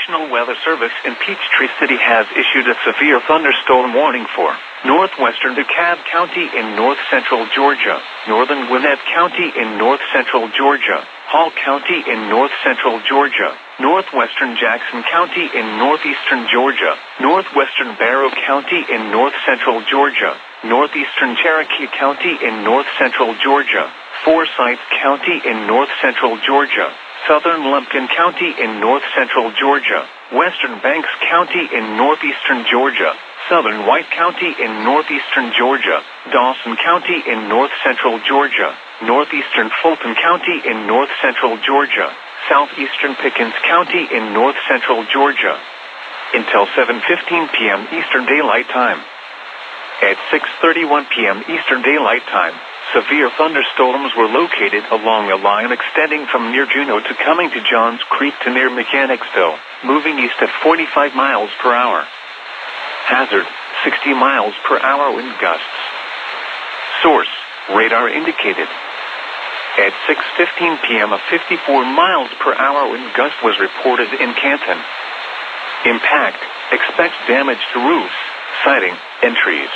National Weather Service in Peachtree City has issued a severe thunderstorm warning for northwestern DeKalb County in north-central Georgia, northern Gwinnett County in north-central Georgia, Hall County in north-central Georgia, northwestern Jackson County in northeastern Georgia, northwestern Barrow County in north-central Georgia, northeastern Cherokee County in north-central Georgia, Forsyth County in north-central Georgia, southern Lumpkin County in north-central Georgia, western Banks County in northeastern Georgia, southern White County in northeastern Georgia, Dawson County in north-central Georgia, northeastern Fulton County in north-central Georgia, southeastern Pickens County in north-central Georgia. Until 7:15 p.m. Eastern Daylight Time. At 6:31 p.m. Eastern Daylight Time, severe thunderstorms were located along a line extending from near Juneau to coming to Johns Creek to near Mechanicsville, moving east at 45 miles per hour. Hazard, 60 miles per hour wind gusts. Source, radar indicated. At 6:15 p.m. a 54 miles per hour wind gust was reported in Canton. Impact, expect damage to roofs, siding, and trees.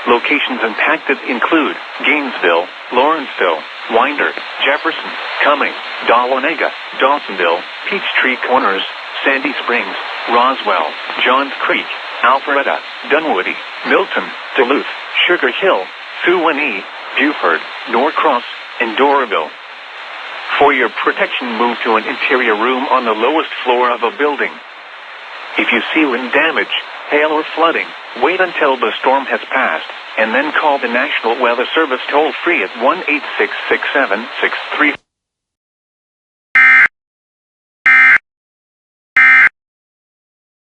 Locations impacted include Gainesville, Lawrenceville, Winder, Jefferson, Cumming, Dahlonega, Dawsonville, Peachtree Corners, Sandy Springs, Roswell, Johns Creek, Alpharetta, Dunwoody, Milton, Duluth, Sugar Hill, Suwanee, Buford, Norcross, and Doraville. For your protection, move to an interior room on the lowest floor of a building. If you see wind damage, hail or flooding, wait until the storm has passed, and then call the National Weather Service toll-free at 1-866-763.